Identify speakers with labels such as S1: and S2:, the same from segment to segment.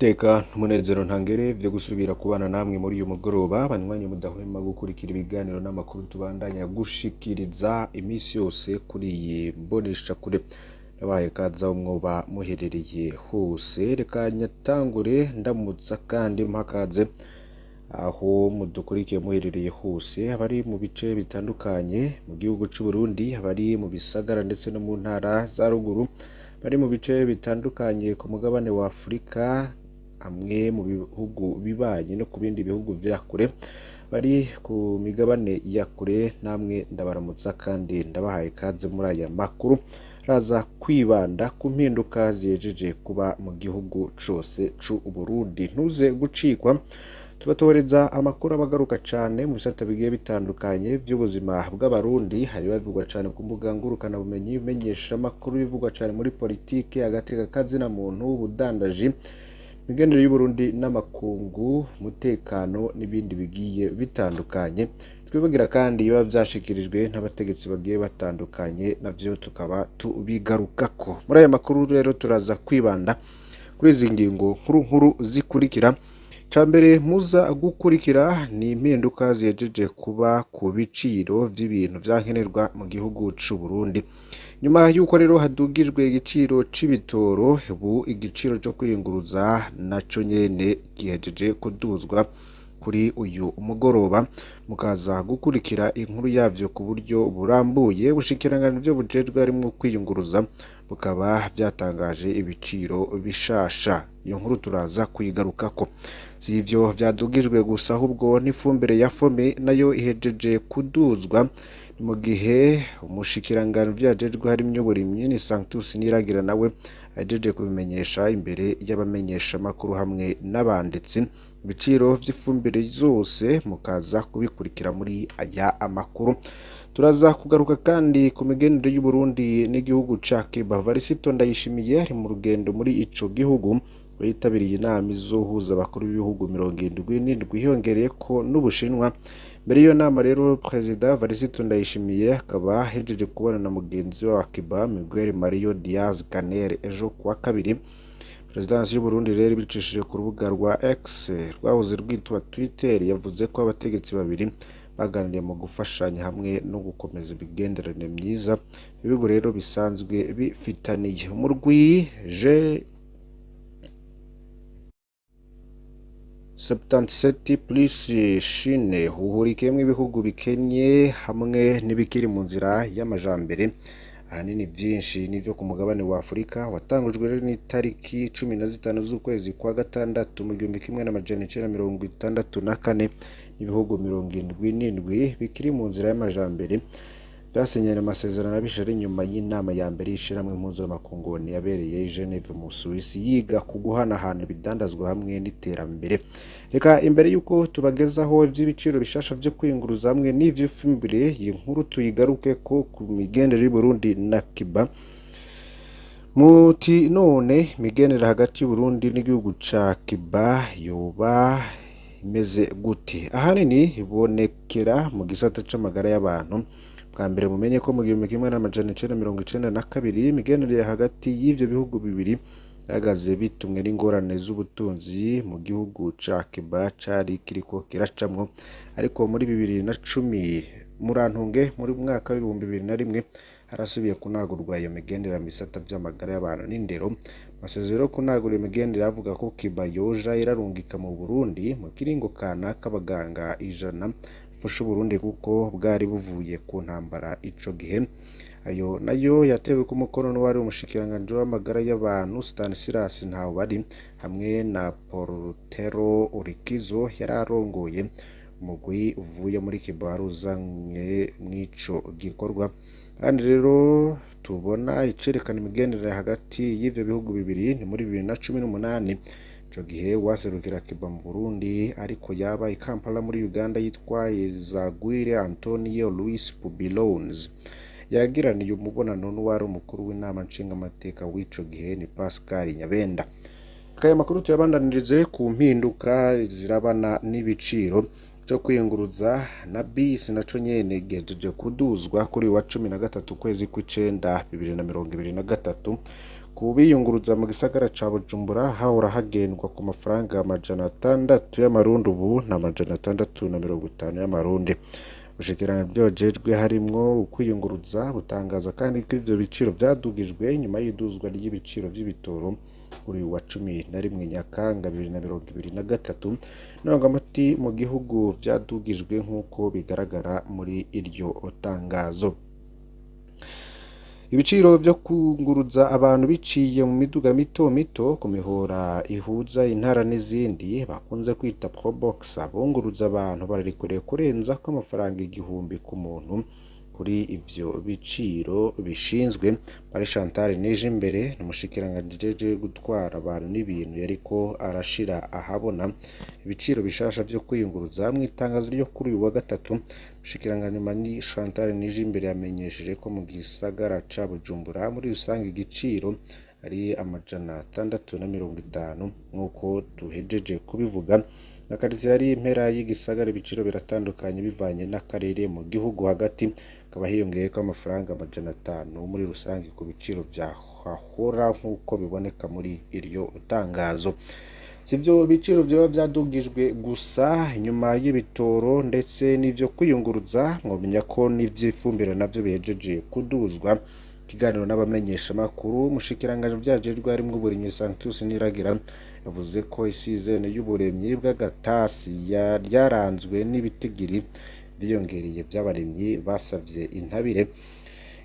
S1: Iteka n'umunezero ntangere vyo gusubira kubana namwe muri uyu mugoroba banywanyi mudahwema gukurikira ibiganiro n'amakuru tubandanya gushikiriza imisi yose kuri iyi mbonesha kure nabaye kaza umwoba muherereye hose reka nyatangure ndamutsa kandi mpakaze aho mudukurikiye muherereye hose abari mu bice bitandukanye mu gihugu c'u Burundi abari mu bisagara ndetse no mu ntara za ruguru bari mu bice bitandukanye ku mugabane wa Afrika amwe mu bihugu bibanye no ku bindi bihugu vya kure bari ku migabane ya kure namwe ndabaramutsa kandi ndabahaye kaze muri aya makuru raza kwibanda ku mpinduka ziyejeje kuba mu gihugu cose c'u Burundi ntuze gucikwa tubatohereza amakuru abagaruka cane mu bisata bigiye bitandukanye by'ubuzima bw'abarundi hari bavugwa cane ku mbuga ngurukana bumenyi bimenyesha amakuru bivugwa cane muri politike agateka kazina muntu ubudandaji imigenderanire y'Uburundi n'amakungu umutekano n'ibindi bigiye bitandukanye twibagira kandi biba vyashikirijwe n'abategetsi bagiye batandukanye navyo tukaba tubigarukako muri aya makuru rero turaza kwibanda kuri izi ngingo nkuru zikurikira Cambere muza gukurikira ni impinduka ziyejeje kuba ku biciro vy'ibintu vyankenerwa mu gihugu c'u Burundi nyuma yuko rero hadugijwe igiciro c'ibitoro ubu igiciro cyo kwiyunguruza naco nyene gihejeje kuduzwa kuri uyu mugoroba mukaza gukurikira inkuru yavyo ku buryo burambuye bushikirangana byo bujejwe harimo kwiyunguruza bukaba byatangaje ibiciro bishasha iyo nkuru turaza kuyigarukako si ivyo vyadugijwe gusa ahubwo n'ifumbire ya fome nayo ihejeje kuduzwa mu gihe umushikirangano vyajejwe harimyo burimyi ni Sanctus Niragira nawe ajeje kubimenyesha imbere y'abamenyesha makuru hamwe n'abanditsi ibiciro vy'ifumbire zose mukaza kubikurikira muri aya amakuru turaza kugaruka kandi ku migenderanire y'u Burundi n'igihugu ca Cuba Varisito Ndayishimiye ari mu rugendo muri ico gihugu yitabiriye inama izohuza abakuru b'ibihugu 77 hiyongereye ko n'Ubushinwa mbere iyo nama rero President Varisito Ndayishimiye akaba hejeje kubona na mugenzi wa Cuba Miguel Mario Diaz Canel ejo kuwa kabiri Presidence y'u Burundi rero bicishije ku rubuga rwa X rwahoze rwitwa Twitter yavuze ko abategetsi babiri baganiriye mu gufashanya hamwe no gukomeza ibigenderanire myiza ibigo rero bisanzwe bifitaniye umurwi je 77 plus Chine huhurikiyemo ibihugu bikenye hamwe n'ibikiri mu nzira y'amajambere ahanini vyinshi nivyo ku mugabane wa Afrika watangujwe rero n'itariki 15 z'ukwezi kwa gatandatu mu 1964 ibihugu 77 bikiri mu nzira y'amajambere vyasenyera amasezerano abishari nyuma y'inama ya mbere y'ishiramwe mpuzamakungu yabereye Geneve mu Suisse yiga ku guhanahana ibidandazwa hamwe n'iterambere reka imbere yuko tubagezaho ivy'ibiciro bishasha vyo kwinguruza hamwe n'ivy'ifumbire iyi nkuru tuyigaruke ko ku migenderanire y'u Burundi na Cuba muti none migenderanire hagati y'u Burundi n'igihugu ca Cuba yoba imeze gute ahanini ibonekera mu gisata c'amagara y'abantu bwa mbere mumenye ko mu 1992 imigenderanire hagati y'ivyo bihugu bibiri yagaze bitumwe n'ingorane z'ubutunzi mu gihugu ca Cuba cari kiriko kiracamwo ariko muri 2010 murantunge muri mwaka wa 2001 harasubiye kunagurwa iyo migenderanire misata vy'amagara y'abantu n'indero masezero kunagura imigenderanire avuga ko Cuba yoja irarungika mu Burundi mu kiringo kana k'abaganga 100 fasha Burundi kuko bwari buvuye ku ntambara ico gihe ayo nayo yatewe ku mukono wari umushikiranganje w'amagara y'abantu Stanislas Ntawari hamwe na Portero Urikizo yararongoye umugwi uvuye muri Cuba ruzanye mwico gikorwa kandi rero tubona icerekana imigenderanire hagati y'ivyo bihugu bibiri ni muri 2018 ico gihe waserukira Cuba mu Burundi ariko yaba i Kampala muri Uganda yitwaye Zagwire Antonio Luis Pubillones yagiraniye umubonano n'uwari umukuru w'inama nshingamateka w'ico gihe ni Pascal Nyabenda kaya makuru tuyabandanirize ku mpinduka zirabana n'ibiciro cyo kwiyunguruza na bisi naco nyene gejeje kuduzwa kuri wa 13 kwezi kw'icenda 2023 kubiyunguruza mu gisagara ca Bujumbura hahora hagendwa ku mafaranga amajana 600 y'amarundi, ubu na amajana 650 y'amarundi. Ubushikiranganje bwojejwe harimwo ukwiyunguruza butangaza kandi ko ivyo biciro vyadugijwe nyuma y'iduzwa ry'ibiciro vy'ibitoro kuri wa 11 Nyakanga 2023 n'abagamati mu gihugu vyadugijwe nk'uko bigaragara muri iryo tangazo. Ibiciro vyo kunguruza abantu biciye mu miduga mito mito ku mihora ihuza intara n'izindi bakunze kwita Probox, abunguruza abantu bararikoreye kurenza ko amafaranga 1000 ku muntu kuri ivyo biciro bishinzwe. Marie Chantal Nijimbere n'umushikiranganje jeje gutwara abantu n'ibintu yariko arashira ahabona ibiciro bishasha vyo kwiyunguruza mu itangazo ryo kuri uyu wa gatatu. Umushikiranganje Marie Chantal Nijimbere yamenyesheje ko mu gisagara ca Bujumbura muri rusange igiciro ari amajana 650 nk'uko tuhejeje kubivuga. Nakarizi yari impera y'igisagara ibiciro biratandukanye bivanye n'akarere mu gihugu hagati, kaba hiyongeye ko amafaranga amajana 5 muri rusange ku biciro vyahahora nk'uko biboneka muri iryo tangazo. Sivyo biciro byo byadugijwe gusa nyuma y'ibitoro ndetse n'ivyo kwiyunguruza, mwomenya ko n'ivyifumbire navyo bihejeje kuduzwa. Kiganiro n'abamenyesha makuru umushikiranganje vyajejwe harimwo uburimyi Sanctus Niragira yavuze ko isizene y'uburemyi bw'agatasi ryaranzwe n'ibitigiri vyiyongereye by'abaremyi basavye intabire.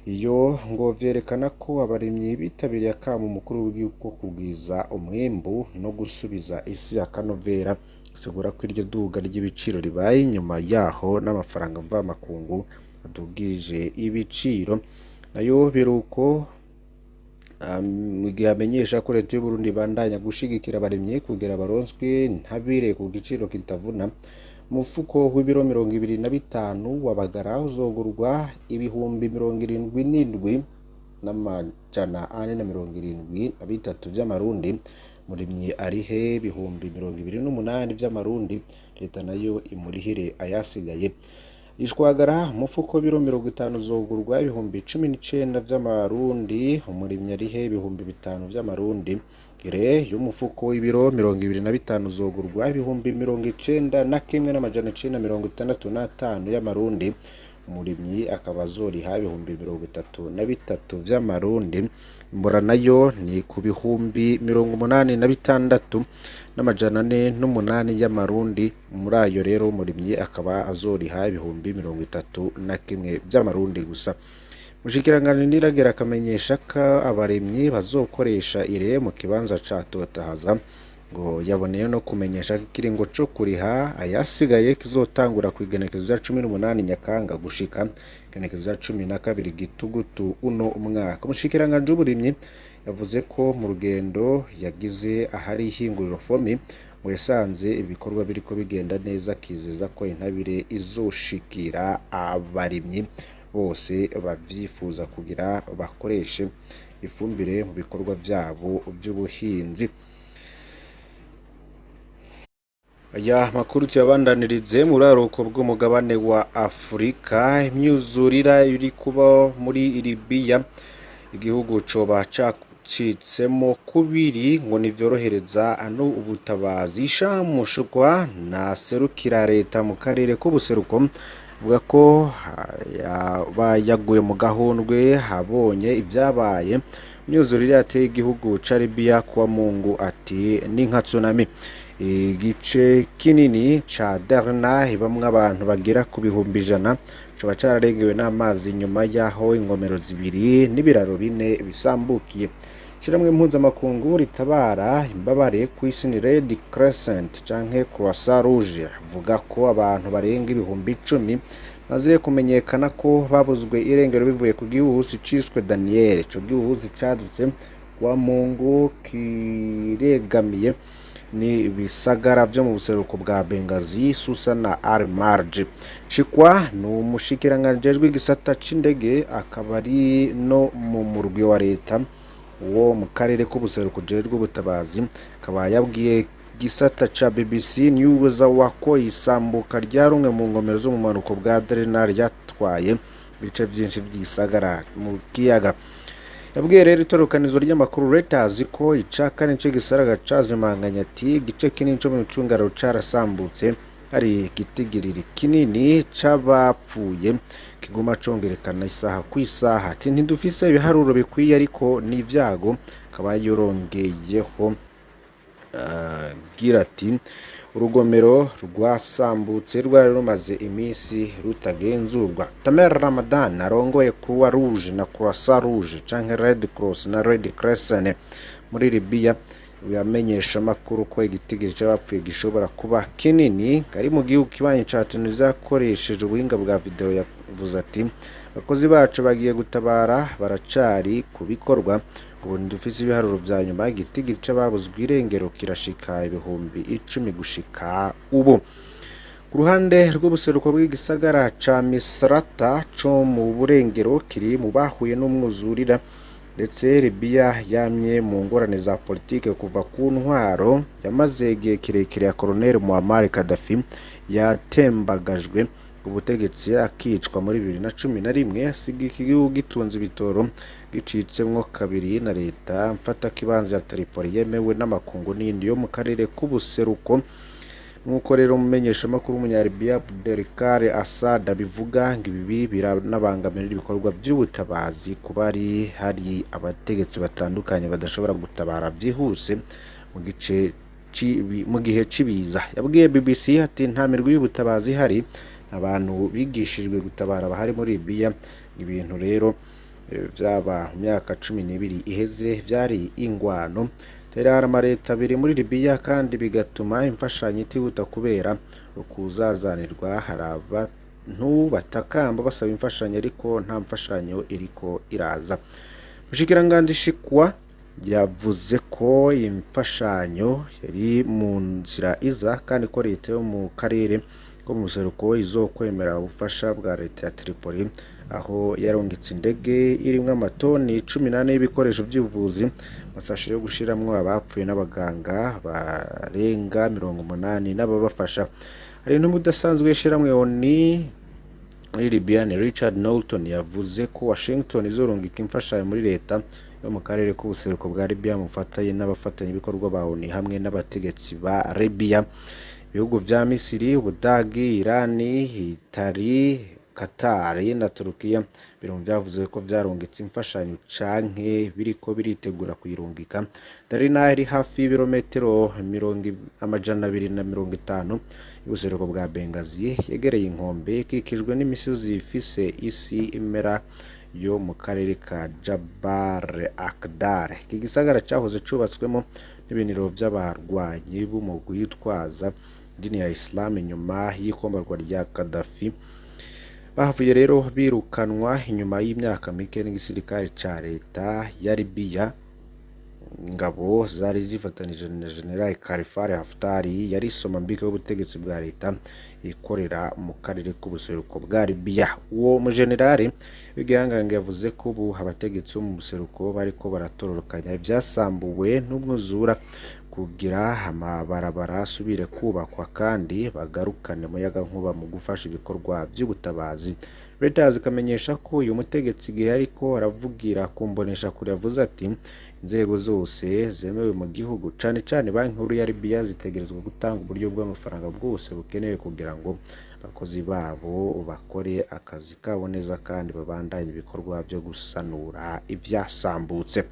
S1: Iyo ngo vyerekana ko abaremyi bitabiriye akamu umukuru w'igihugu kugwiza umwimbu no gusubiza isi akanovera. Sigura ko iryo duga ry'ibiciro ribaye nyuma yaho n'amafaranga mvamakungu adugije ibiciro. Nayo biruko mu gihe amenyesha ko leta y'u Burundi bandanya gushigikira abaremyi kugira baronswe ntabire ku giciro kitavuna. Mufuko w'ibiro 25 wabagara uzogurwa ibihumbi 77 n'amajana 473 vy'amarundi. Murimyi arihe ibihumbi 28 vy'amarundi, leta nayo imurihire ayasigaye. Ishwagara mufuko biro 50 uzogurwa ibihumbi 19 vy'amarundi, umurimyi arihe ibihumbi 5 vy'amarundi. Ire y'umufuko w'ibiro 25 uzogurwa ibihumbi 91 n'amajana 965 y'amarundi, umurimyi akaba azoriha ibihumbi 33 vy'amarundi. Imbora nayo ni ku bihumbi 86 n'amajana 408 y'amarundi. Muri ayo rero umurimyi akaba azoriha ibihumbi 31 vy'amarundi gusa. Mushikiranganje Niragira akamenyesha ko abaremyi bazokoresha ire mu kibanza ca Totahaza, ngo yaboneye no kumenyesha kiringo co kuriha ayasigaye kizotangura ku igenekezo ya 18 Nyakanga gushika igenekezo ya 12 Gitugutu uno umwaka. Mushikiranganje uburimyi yavuze ko mu rugendo yagize ahari ihinguriro Fomi ngo yasanze ibikorwa biriko bigenda neza, kizeza ko intabire izoshikira abarimyi bose bavyifuza kugira bakoreshe ifumbire mu bikorwa vyabo vy'ubuhinzi. Aya makuru tuyabandanirize mu raruko bw'umugabane wa Afrika. Imyuzurira iri kuba muri Libya, igihugu coba cacitsemo kubiri ngo nivyorohereza ano ubutabazi. Ishamushukwa na serukira leta mu karere k'ubuseruko vuga ko yaguye mu gahundwe habonye ivyabaye. Imyuzurira yateye igihugu ca Libya kuwa Mungu ati ni nka tsunami. Igice kinini ca Derna ibamwe abantu bagera ku bihumbi 100 coba cararengewe n'amazi nyuma yaho ingomero zibiri n'ibiraro 4 bisambukiye. Shiramwe mpuzamakungu ritabara imbabare ku isi ni Red Crescent canke Croix Rouge vuga ko abantu barenga ibihumbi 10 maze kumenyekana ko babuzwe irengero bivuye ku gihuhusi ciswe Daniel. Ico gihuhusi cadutse kwa Mungu kiregamiye ni bisagara byo mu buseruko bwa Benghazi, Susa na Al-Marj. Shikwa no mushikiranganje w'igisata c'indege akaba ari no mu murwi wa leta wo mu karere k'ubuseruko jejwe ubutabazi, akaba yabwiye gisata ca BBC News wako isambuka ryarumwe mu ngomero zo mu manuko bwa Drena ryatwaye bice byinshi by'isagara mu kiyaga. yabwiye rero itororokanizo ry'amakuru Reuters ko icaka nico gisaraga cazimanganya ati igice kinini co mu micungararo carasambutse hari igitigiriri kinini c'abapfuye kiguma congerekana isaha ku isaha ati ntidufise ibiharuro bikwiye ariko ni ivyago akaba yorongeyeho gira ati urugomero rwasambutse rwari rumaze iminsi rutagenzurwa. Tamer Ramadan arongoye Croix Rouge na Croissant Rouge canke Red Cross na Red Crescent muri Libya yamenyesha amakuru ko igitigiri c'abapfuye gishobora kuba kinini kari mu gihugu kibanyi ca Tunisia akoresheje ubuhinga bwa video. Yavuze ati abakozi bacu bagiye gutabara baracari ku bikorwa ubu ndufise ibiharuro vya nyuma igitigiri c'ababuzwe irengero kirashika ibihumbi 10 gushika ubu. Ku ruhande rw'ubuseruko bw'igisagara ca Misrata co mu burengero kiri mu bahuye n'umwuzurira ndetse Libya yamye mu ngorane za politike kuva ku ntwaro yamaze igihe kirekire ya Colonel Muammar Gaddafi yatembagajwe ubutegetsi akicwa muri 2011 asiga igihugu gitunze ibitoro gicitsemwo kabiri na leta mfata kibanza ya Tripoli yemewe n'amakungu n'indi yo mu karere k'ubuseruko. Nuko rero mumenyesha makuru umunyaribia Abdelkare Assad bivuga ngo ibi biranabangamira ibikorwa by'ubutabazi kubari hari abategetsi batandukanye badashobora gutabara vyihuse mu gihe cibiza. Yabwiye BBC ati nta mirwi y'ubutabazi hari abantu bigishijwe gutabara bahari muri Libya. Ibintu rero vyaba mu myaka 12 iheze vyari ingwano terara leta abiri muri Libya kandi bigatuma imfashanyo itihuta kubera ukuzazanirwa hari abantu batakamba basaba imfashanyo ariko nta mfashanyo iriko iraza. Mushikiranganje Shikwa yavuze ko imfashanyo yari mu nzira iza kandi ko leta yo mu karere ko mu buseruko izokwemera ubufasha bwa leta ya Tripoli aho yarongitse indege irimwe amatoni 18 y'ibikoresho by'ubuvuzi masashe yo gushiramwo abapfuye n'abaganga barenga 80 n'ababafasha. Hari n'umudasanzwe yashiramwe oni muri Libya Richard Knowlton yavuze ko Washington izorongika imfashanyo muri leta yo mu karere k'ubuseruko bwa Libya mufatanye n'abafatanya ibikorwa ba ONU hamwe n'abategetsi ba Libya. Ibihugu vya Misiri, Ubudagi, Irani, Itali, Qatar na Turukiya birumva vyavuze ko vyarungitse imfashanyo canke biriko biritegura kuyirungika. Darina iri hafi y'ibirometero 250 y'ubuseruko bwa Benghazi yegereye inkombe ikikijwe n'imisozi ifise isi imera yo mu karere ka Jabal Akdar. Iki gisagara cyahoze cubatswemo n'ibiniro vy'abarwanyi b'umugwi yitwaza dini ya Islam nyuma y'ikombarwa rya Gaddafi. Bahavuye rero birukanwa inyuma y'imyaka mike n'igisirikare ca leta ya Libya. Ngabo zari zifatanije na General Khalifa Haftar yari soma mbike y'ubutegetsi bwa leta ikorera mu karere k'ubuseruko bwa Libya. Uwo mu general w'igihangange yavuze ko ubu abategetsi bo mu buseruko bariko baratororokanya ibyasambuwe n'umwuzura kugira amabarabara asubire kubakwa kandi bagarukane muyaga nkuba mu gufasha ibikorwa by'ubutabazi. Reuters ikamenyesha ko uyu mutegetsi gihe ariko aravugira kumbonesha kure yavuze ati inzego zose zemewe mu gihugu cane banki nkuru ya Libya zitegerezwa gutanga uburyo bw'amafaranga bwose bukenewe kugira ngo abakozi babo bakore akazi kabo neza kandi babandanye ibikorwa byo gusanura ivyasambutse.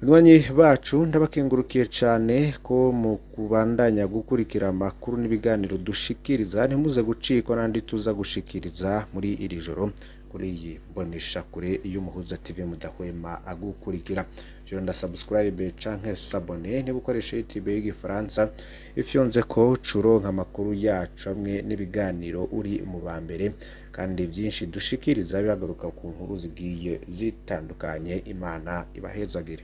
S1: Banywanyi bacu ndabakengurukiye cyane ko mu kubandanya gukurikira amakuru n'ibiganiro dushikiriza ntimuze gucikwa nandi tuza gushikiriza muri iri joro kuri iyi mbonesha kure y'umuhuza TV mudahwema agukurikira. Je nda subscribe canke s'abonner niba ukoresha YouTube y'igifaransa ifyonze ko curonka amakuru yacu hamwe n'ibiganiro uri mu bambere kandi byinshi dushikiriza bihagaruka ku nkuru zigiye zitandukanye. Imana ibahezagire.